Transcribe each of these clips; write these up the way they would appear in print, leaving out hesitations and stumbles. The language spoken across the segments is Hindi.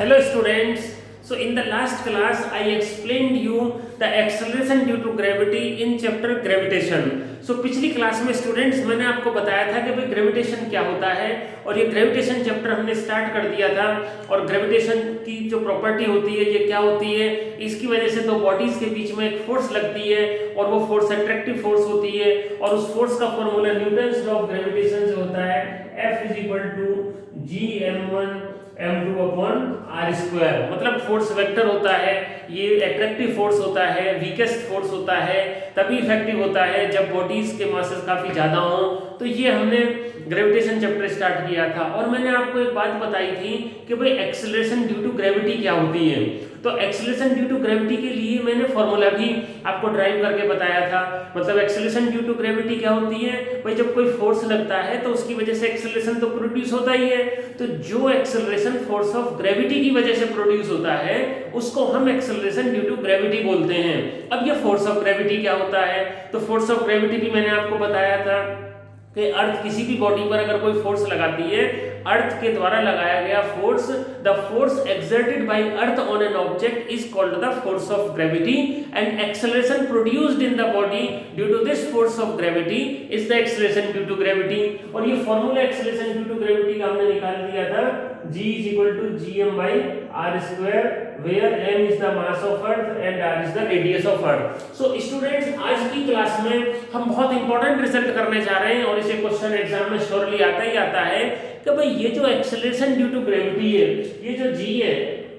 Hello students. So in the last class I explained you the acceleration due to gravity in chapter gravitation. So पिछली क्लास में स्टूडेंट्स मैंने आपको बताया था कि भाई ग्रेविटेशन क्या होता है और ये ग्रेविटेशन चैप्टर हमने स्टार्ट कर दिया था और ग्रेविटेशन की जो प्रॉपर्टी होती है ये क्या होती है, इसकी वजह से दो बॉडीज के बीच में एक फोर्स लगती है और वो फोर्स अट्रैक्टिव फोर्स होती है और उस फोर्स का formula Newton's law of gravitation से होता है F = Gm1 m2 upon R square. मतलब फोर्स वेक्टर होता है, ये अट्रैक्टिव फोर्स होता है, वीकेस्ट फोर्स होता है, तभी इफेक्टिव होता है जब बॉडीज के मासेस काफी ज्यादा हो। तो ये हमने ग्रेविटेशन चैप्टर स्टार्ट किया था और मैंने आपको एक बात बताई थी कि भाई एक्सेलरेशन ड्यू टू ग्रेविटी क्या होती है। तो एक्सेलरेशन ड्यू टू ग्रेविटी के लिए मैंने फॉर्मूला भी आपको ड्राइव करके बताया था। मतलब एक्सेलरेशन ड्यू टू ग्रेविटी क्या होती है भाई, जब कोई फोर्स लगता है तो उसकी वजह से एक्सेलरेशन तो प्रोड्यूस होता ही है। तो जो एक्सेलरेशन फोर्स ऑफ ग्रेविटी की वजह से प्रोड्यूस होता है उसको हम एक्सेलरेशन ड्यू टू ग्रेविटी बोलते हैं। अब ये फोर्स ऑफ ग्रेविटी क्या होता है, तो फोर्स ऑफ ग्रेविटी भी मैंने आपको बताया था कि अर्थ किसी भी बॉडी पर अगर कोई फोर्स लगाती है, अर्थ के द्वारा लगाया गया force, the force exerted by earth on an object is called the force of gravity and acceleration produced in the body due to this force of gravity is the acceleration due to gravity. और ये formula acceleration due to gravity का हमने निकाल दिया था, G = Gm/r², where m is the mass of earth and r is the radius of earth। So students, आज की क्लास में हम बहुत इंपॉर्टेंट रिजल्ट करने जा रहे हैं और इसे क्वेश्चन एग्जाम में श्योरली आता ही आता है कि भाई ये जो एक्सेलरेशन ड्यू टू ग्रेविटी है, ये जो g है,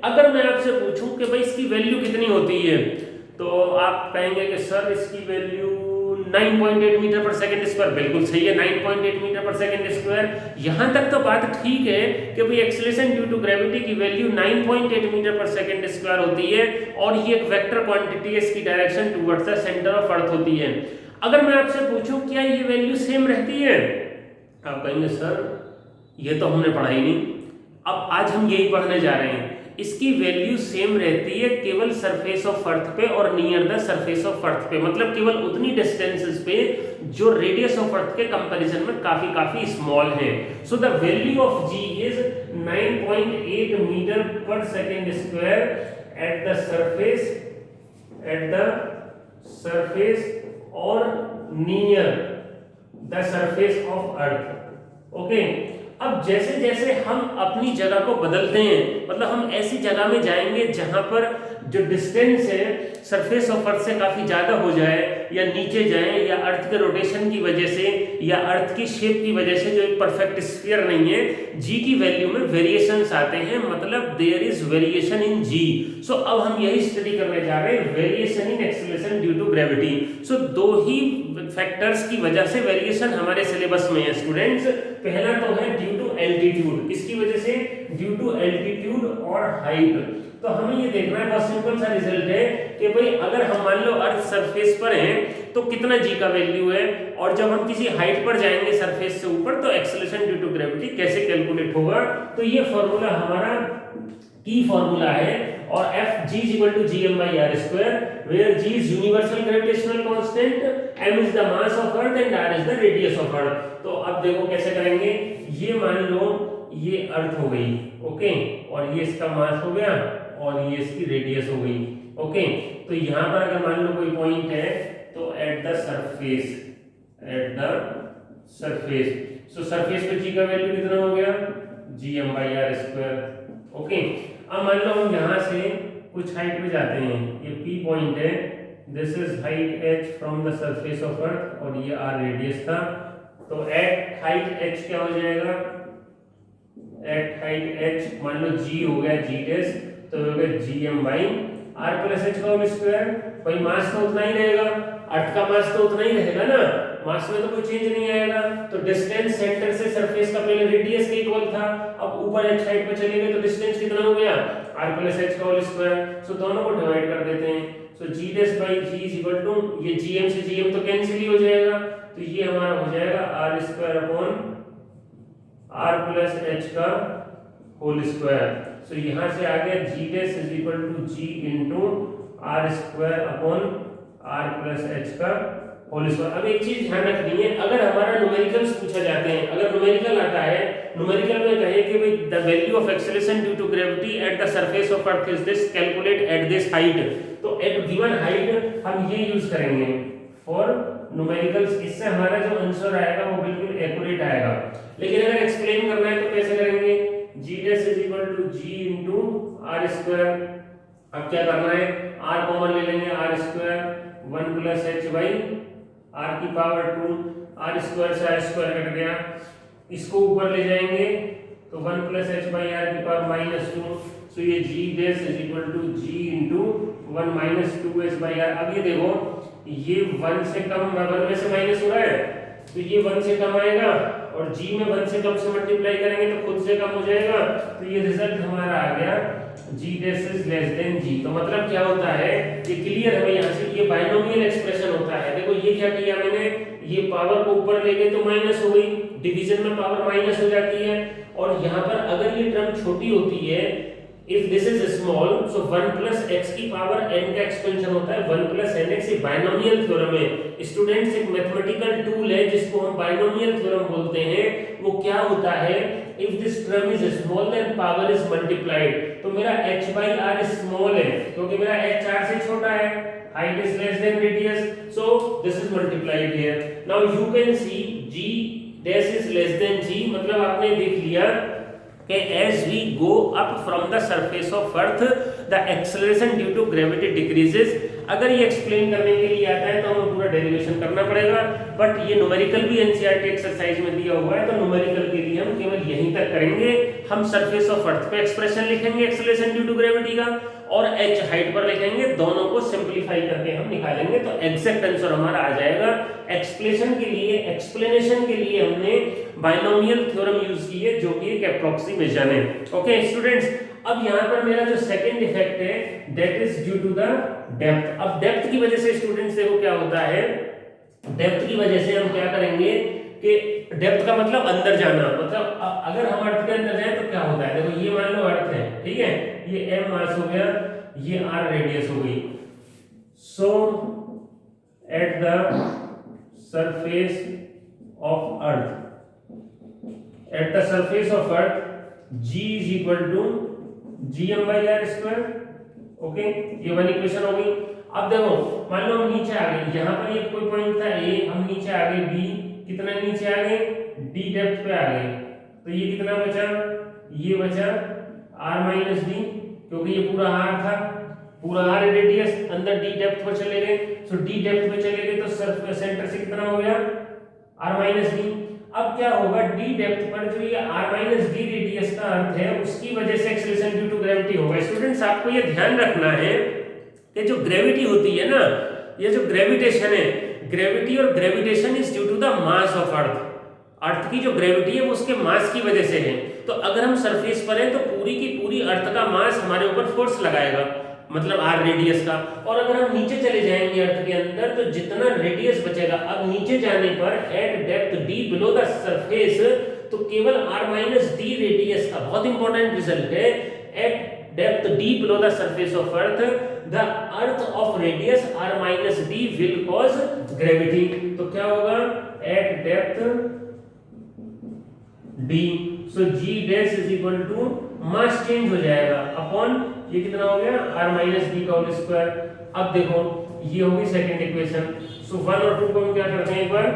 अगर मैं आपसे पूछूं कि भाई इसकी वैल्यू कितनी होती है तो आप कहेंगे कि सर इसकी value 9.8 metre per second square. बिल्कुल सही है, 9.8 मीटर पर सेकंड स्क्वायर। यहां तक तो बात ठीक है कि भाई एक्सेलरेशन ड्यू टू ग्रेविटी की value 9.8 metre per second square होती है और ये एक वेक्टर क्वांटिटी है, इसकी direction towards the centre of earth होती है। अगर मैं आपसे पूछूं क्या ये वैल्यू सेम रहती है, आप कहेंगे सर ये तो हमने पढ़ा ही नहीं। अब आज हम यही पढ़ने जा रहे हैं। इसकी वैल्यू सेम रहती है केवल सरफेस ऑफ अर्थ पे और नियर द सरफेस ऑफ अर्थ पे, मतलब केवल उतनी डिस्टेंसेस पे जो रेडियस ऑफ अर्थ के कंपैरिजन में काफी स्मॉल है। So the value of g is 9.8 metre per second square at the surface और near the surface of earth. Okay, अब जैसे जैसे हम अपनी जगह को बदलते हैं, मतलब हम ऐसी जगह में जाएंगे जहां पर जो डिस्टेंस है सरफेस ऑफ अर्थ से काफी ज्यादा हो जाए या नीचे जाए या अर्थ के रोटेशन की वजह से या अर्थ की शेप की वजह से जो एक परफेक्ट स्फीयर नहीं है, जी की वैल्यू में वेरिएशंस आते हैं, मतलब there is variation in g. So अब हम यही स्टडी करने जा रहे हैं, variation in acceleration due to gravity. So दो ही फैक्टर्स की वजह से वेरिएशन हमारे सिलेबस में है स्टूडेंट्स। पहला तो है ड्यू टू एल्टीट्यूड, किसकी वजह से, ड्यू टू एल्टीट्यूड और हाइट। तो हमें ये देखना है, बहुत सिंपल सा रिजल्ट है कि भाई अगर हम मान लो अर्थ सरफेस पर है तो कितना जी का वैल्यू है, और जब हम किसी हाइट पर जाएंगे सरफेस से ऊपर तो एक्सेलरेशन ड्यू टू ग्रेविटी कैसे कैलकुलेट होगा। तो ये फॉर्मूला हमारा की फॉर्मूला है और F G = Gm/r², where G is universal gravitational constant, m is the mass of earth and r is the radius of earth। तो अब देखो कैसे करेंगे, ये मान लो ये अर्थ हो गई, ओके, और ये इसका मास हो गया और ये इसकी रेडियस हो गई, ओके। तो यहाँ पर अगर मान लो कोई पॉइंट है तो at the surface, so surface पे जी का वैल्यू कितना हो गया, Gm/r², ओके। अब मान लो हम यहाँ से कुछ हाइट पे जाते हैं, ये P पॉइंट है, this is height h from the surface of अर्थ और ये r रेडियस था। तो एट हाइट h क्या हो जाएगा, एट हाइट h मान लो g हो गया g डैश, तो हो गया Gm/r+h का होल स्क्वायर। भाई मास तो उतना ही रहेगा, अर्थ का मास तो उतना ही रहेगा ना, मास में तो कोई चेंज नहीं आएगा। तो डिस्टेंस सेंटर से सरफेस का पहले रेडियस के इक्वल था, अब ऊपर h हाइट पे चले गए तो डिस्टेंस कितना हो गया, r+h का होल स्क्वायर। सो दोनों को डिवाइड कर देते हैं, सो g'/g = ये gm से gm तो कैंसिल ही हो जाएगा, तो ये हमारा हो जाएगा r² r+h का होल स्क्वायर। सो यहां से आ गया g' = g × r² r+h का होल स्क्वायर। अब एक चीज ध्यान रखनी है, अगर हमारा न्यूमेरिकल्स पूछा जाते हैं, अगर न्यूमेरिकल आता है, न्यूमेरिकल में कहे कि भाई the value of acceleration due to gravity at the surface of earth is this, calculate at this height, तो एट गिवन हाइट हम ये यूज करेंगे फॉर न्यूमेरिकल्स। इससे हमारा जो आंसर आएगा वो बिल्कुल एक्यूरेट आएगा। लेकिन अगर एक्सप्लेन करना है तो कैसे करेंगे, g dash is equal to g into r square. अब क्या करना है, r कॉमन ले लेंगे, r square 1 plus h by r की पावर 2, r स्क्वायर से r स्क्वायर कट गया, इसको ऊपर ले जाएंगे तो 1 प्लस h बाई r की पावर माइनस 2। सो ये g dash is equal to g into 1 minus 2h by r। अब ये देखो ये 1 से कम, 1 में से माइनस हो रहा है तो ये 1 से कम आएगा, और g में 1 से कम से मल्टीप्लाई करेंगे तो खुद से कम हो जाएगा, तो ये रिजल्ट हमारा आ गया g dash is less then g। तो मतलब क्या होता है, ये क्लियर है यहाँ से, ये बाइनोमियल एक्सप्रेशन होता है। देखो ये क्या किया मैंने, ये पावर को ऊपर ले गए तो माइनस हो गई, डिवीजन में पावर माइनस हो जाती है, और यहाँ पर अगर ये टर्म छोटी होती है, if this is small, so 1 plus x की पावर n का एक्सपेंशन होता है 1 plus nx। ये बाइनोमियल थ्योरम है स्टूडेंट्स, एक मैथमेटिकल टूल है जिसको हम बाइनोमियल थ्योरम बोलते हैं। वो क्या होता है, if this term is small then power is multiplied। तो मेरा h by r स्मॉल है क्योंकि मेरा h r से छोटा है, height is less than radius, so this is multiplied here। now you can see g dash is less than g, मतलब आपने देख लिया कि as we go up from the surface of earth the acceleration due to gravity decreases। अगर ये एक्सप्लेन करने के लिए आता है तो हमें पूरा डेरिवेशन करना पड़ेगा, बट ये न्यूमेरिकल भी एनसीईआरटी एक्सरसाइज में दिया हुआ है, तो न्यूमेरिकल के लिए हम केवल यहीं तक करेंगे। हम सरफेस ऑफ अर्थ पे एक्सप्रेशन लिखेंगे एक्सेलरेशन ड्यू टू ग्रेविटी का, और h हाइट पर लिखेंगे, दोनों को सिंपलीफाई करके हम निकालेंगे तो एग्जैक्ट आंसर हमारा आ जाएगा। एक्सप्लेनेशन के लिए हमने बाइनोमियल थ्योरम यूज की है जो कि एक एप्रोक्सीमेशन है। ओके स्टूडेंट्स, अब यहाँ पर मेरा जो सेकंड इफेक्ट है that is due to the depth. अब डेप्थ की वजह से स्टूडेंट्स देखो क्या होता है, डेप्थ की वजह से हम क्या करेंगे कि डेप्थ का मतलब अंदर जाना, मतलब अगर हम अर्थ के अंदर जाए तो क्या होता है, देखो ये मान लो अर्थ है, ठीक है, ये m मास हो गया, ये r रेडियस हो गई। So at the surface of earth, at the surface of earth g is equal to gm by r square. Okay, ये वन इक्वेशन हो गई। अब देखो मान लो हम नीचे आ गए, यहाँ पर ये कोई पॉइंट था a, हम नीचे आ गए b, कितना नीचे आ गए, d डेप्थ पे आ गए, तो ये कितना बचा, ये बचा r माइनस डी, क्योंकि ये पूरा r था, पूरा r रेडियस, अंदर d डेप्थ पर चले गए, सो d डेप्थ पे चले गए तो सर्फ सेंटर से कितना हो गया r माइनस डी। अब क्या होगा, d डेप्थ पर जो ये r माइनस डी रेडियस का अर्थ है उसकी वजह से एक्सेलरेशन ड्यू टू ग्रेविटी होगा। स्टूडेंट्स आपको ये ध्यान रखना है कि जो ग्रेविटी होती है ना, ये जो ग्रेविटेशन है, ग्रेविटी और gravitation is due to the mass of earth. Earth की जो ग्रेविटी है वो उसके मास की वजह से है। तो अगर हम सरफेस पर हैं तो पूरी की पूरी अर्थ का मास हमारे ऊपर फोर्स लगाएगा, मतलब r रेडियस का, और अगर हम नीचे चले जाएंगे अर्थ के अंदर तो जितना रेडियस बचेगा, अब नीचे जाने पर eight depth d below the surface, तो केवल r माइनस डी रेडियस का, बहुत इंपॉर्टेंट रिजल्ट है, eight depth d below the surface of earth the earth of radius r minus d will cause gravity। तो क्या होगा, at depth d, so g dash is equal to mass change हो जाएगा अपॉन ये कितना हो गया r minus d का होल स्क्वायर। अब देखो ये होगी सेकंड इक्वेशन। सो 1 और 2 को हम क्या करते हैं, एक बार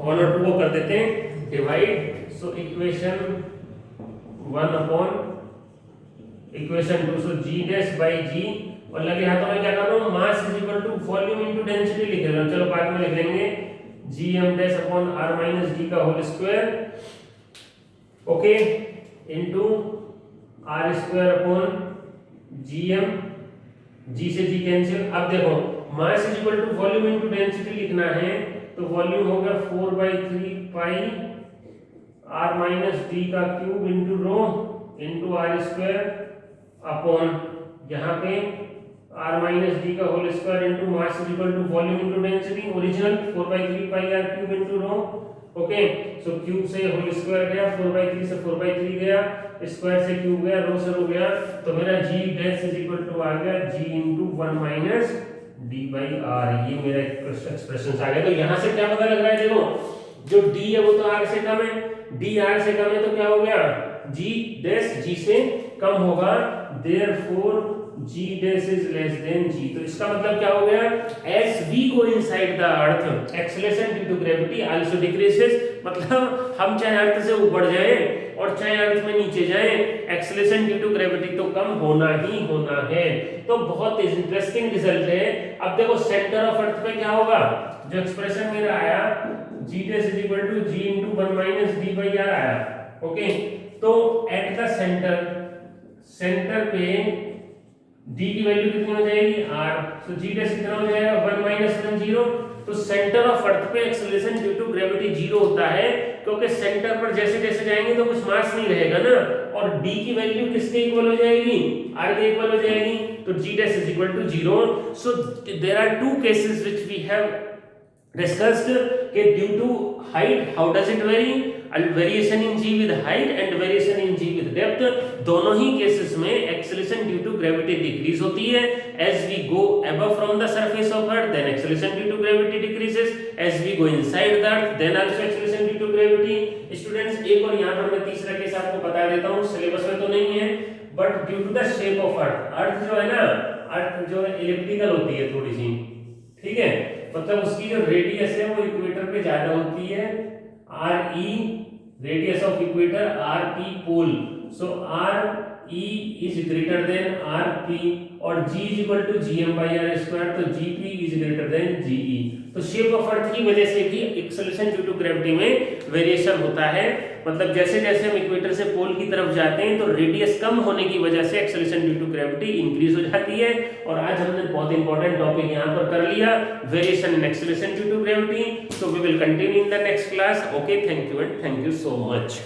1 और 2 को कर देते हैं divide. So equation 1 upon equation 2, so g dash by g, और लगे हाथों में क्या कर रहा हूं, mass is equal to volume into density लिख रहा हूं, चलो बाद में लिख लेंगे gm dash upon r minus d का whole square, okay, into r square upon gm, g से g कैंसिल। अब देखो mass is equal to volume into density लिखना है, तो वॉल्यूम होगा 4/3 पाई r माइनस d का cube into rho into r square upon यहाँ पे r माइनस डी का whole square into mass is equal to volume into density, original 4/3 pi r cube into rho. Okay, so cube से होल स्क्वायर गया, 4/3 से 4/3 गया, स्क्वायर से क्यूब गया, रो से रो गया, तो मेरा g dash is equal to आ गया g into 1 minus d by r, ये मेरा एक्सप्रेशन आ गया। तो यहाँ से क्या पता लग रहा है, देखो जो डी है वो तो आर से कम है, डी आर से कम है तो क्या हो गया, जी डैश जी से कम होगा, therefore g dash is less than g. तो इसका मतलब क्या हो गया, as we go inside the earth acceleration due to gravity also decreases. मतलब हम चाहे अर्थ से ऊपर जाए और चाहे अर्थ में नीचे जाए, एक्सेलरेशन ड्यू टू ग्रेविटी तो कम होना ही होना है। तो बहुत इंटरेस्टिंग रिजल्ट है। अब देखो सेंटर ऑफ अर्थ पे क्या होगा, जो एक्सप्रेशन मेरा आया g dash is equal to g into 1 minus d by r आया, ओके। तो एट द सेंटर पे d की वैल्यू कितनी हो जाएगी r, सो g डैश कितना हो जाएगा 1 माइनस 1 0। तो सेंटर ऑफ अर्थ पे एक्सेलरेशन ड्यू टू ग्रेविटी 0 होता है, क्योंकि सेंटर पर जैसे जैसे जाएंगे तो कुछ मास नहीं रहेगा ना, और d की वैल्यू किसके इक्वल हो जाएगी, r के इक्वल हो जाएगी। तो g dash is equal to 0। So there are two cases which we have discussed कि due to height how does it vary, and variation in g with height and variation in g with depth, दोनों ही केसेस में acceleration due to gravity decrease होती है। as we go above from the surface of earth then acceleration due to gravity decreases, as we go inside the earth then also acceleration due to gravity। Students एक और यहाँ पर मैं तीसरा केस आपको बता देता हूँ, सिलेबस में तो नहीं है, but due to the shape of earth, earth जो है ना, अर्थ जो है इलिप्टिकल होती है थोड़ी सी, ठीक है, मतलब उसकी जो रेडियस है वो इक्वेटर पे ज्यादा होती है, r e radius of equator, r p pole, so r e is greater than r p, और g is equal to g m by r square, तो g p is greater than g e. तो शेप ऑफ अर्थ की वजह से भी एक्सेलरेशन ड्यू टू ग्रेविटी में वेरिएशन होता है। मतलब जैसे जैसे हम इक्वेटर से पोल की तरफ जाते हैं तो रेडियस कम होने की वजह से acceleration due to gravity increase हो जाती है। और आज हमने बहुत इंपॉर्टेंट टॉपिक यहाँ पर कर लिया, variation in acceleration due to gravity. So we will continue in the next class. Okay, thank you and thank you so much.